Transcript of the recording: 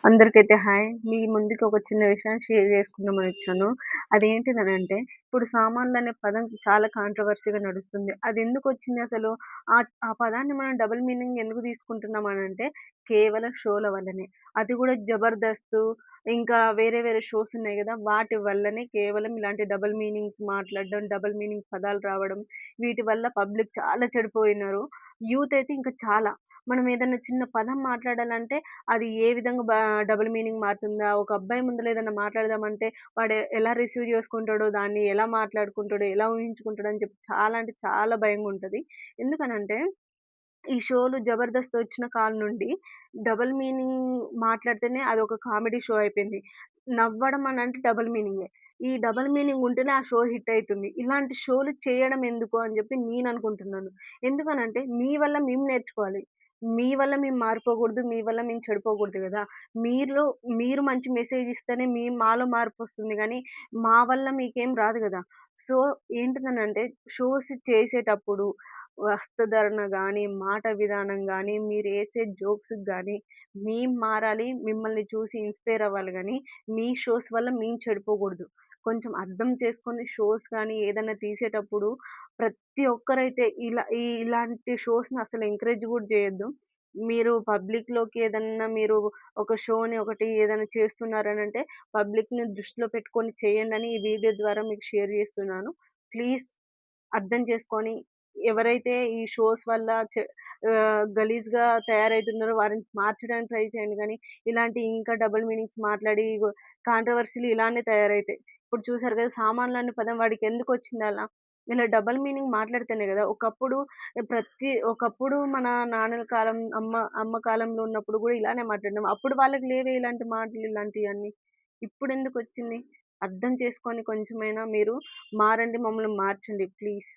అందరికైతే hi. మీ ముందుకి ఒక చిన్న విషయాన్ని షేర్ చేసుకుందామని వచ్చాను. అదేంటిదనంటే, ఇప్పుడు సామాన్లనే పదం చాలా కాంట్రోవర్సీ‌గా నడుస్తుంది. అదెందుకొచ్చింది అసలు? ఆ పదాన్ని మనం డబుల్ మీనింగ్ ఎందుకు తీసుకుంటున్నామనంటే, కేవలం షోల వల్లనే. అది కూడా 'జబర్దస్త్' ఇంకా వేరే వేరే షోస్ ఉన్నాయి గదా! వాటి వల్లనే కేవలం ఇలాంటి డబుల్ మీనింగ్స్ మాట్లాడడం, డబుల్ మీనింగ్ పదాలు రావడం, వీటి వల్ల పబ్లిక్ చాలా చెడిపోయినారు. యూత్ అయితే ఇంకా చాలా. మనం ఏదన్నా చిన్న పదం మాట్లాడాలంటే అది ఏ విధంగా డబుల్ మీనింగ్ మారుతుందా? ఒక అబ్బాయి ముందల ఏదన్నా మాట్లాడదామంటే వాడు ఎలా రిసీవ్ చేసుకుంటాడో, దాన్ని ఎలా మాట్లాడుకుంటాడో, ఎలా ఊహించుకుంటాడో అని చెప్పి చాలా అంటే చాలా భయంగుంటది. ఎందుకనంటే ఈ షోలు 'జబర్దస్త్' వచ్చిన కాలం నుండి డబుల్ మీనింగ్ మాట్లాడితేనే అదొక కామెడీ షో అయిపోయింది. నవ్వడం అనంటే డబుల్ మీనింగే. ఈ డబుల్ మీనింగ్ ఉంటేనే ఆ షో హిట్ అయితుంది. ఇలాంటి షోలు చేయడం ఎందుకు అని జెప్పి నేననుకుంటున్నాను. ఎందుకనంటే మీ వల్ల మేము నేర్చుకోవాలి. మీ వల్ల మేము మారిపోకూడదు. మీ వల్ల మేము చెడిపోకూడదు గదా! మీలో మీరు మంచి మెసేజ్ ఇస్తేనే మాలో మార్పొస్తుంది గానీ, మా వల్ల మీకేం రాదు గదా! సో, ఏంటిదనంటే షోస్ చేసేటప్పుడు వస్త్రధరణ గానీ, మాట విధానం గానీ, మీరేసే జోక్స్‌కి గానీ, మేము మారాలి, మిమ్మల్ని చూసి ఇన్‌స్పైర్ అవ్వాలి గానీ, మీ షోస్ వల్ల మేము చెడిపోకూడదు. కొంచెం అర్థం చేసుకొని షోస్ గానీ, ఏదన్నా తీసేటప్పుడు ప్రతి ఒక్కరైతే ఇలాంటి షోస్‌ని అసలు ఎంకరేజ్ గూడా జేయొద్దు. మీరు పబ్లిక్‌లోకి ఏదన్నా మీరు ఒక షోని ఒకటి ఏదైనా చేస్తున్నారనంటే, పబ్లిక్‌ని దృష్టిలో పెట్టుకొని చేయండని ఈ వీడియో ద్వారా మీకు షేర్ జేస్తున్నాను. ప్లీజ్ అర్థం చేసుకొని ఎవరైతే ఈ షోస్ వల్ల గలీజ్‌గా తయారైతున్నారో వారిని మార్చడానికి ట్రై చేయండి గానీ, ఇలాంటి ఇంకా డబుల్ మీనింగ్స్ మాట్లాడి కాంట్రోవర్సీ‌లు ఇలానే తయారైతాయి. ఇప్పుడు చూసారు కదా! సామాన్లు అనే పదం వాడికెందుకొచ్చిందలా? ఇలా డబుల్ మీనింగ్ మాట్లాడితేనే గదా! ఒకప్పుడు మన నాన్నల కాలం, అమ్మ కాలంలో ఉన్నప్పుడు గూడా ఇలానే మాట్లాడినాం. అప్పుడు వాళ్ళకి లేవే ఇలాంటి మాటలు ఇలాంటియన్నీ. ఇప్పుడెందుకొచ్చింది? అర్థం చేసుకొని కొంచెమైనా మీరు మారండి. మమ్మల్ని మార్చండి ప్లీజ్.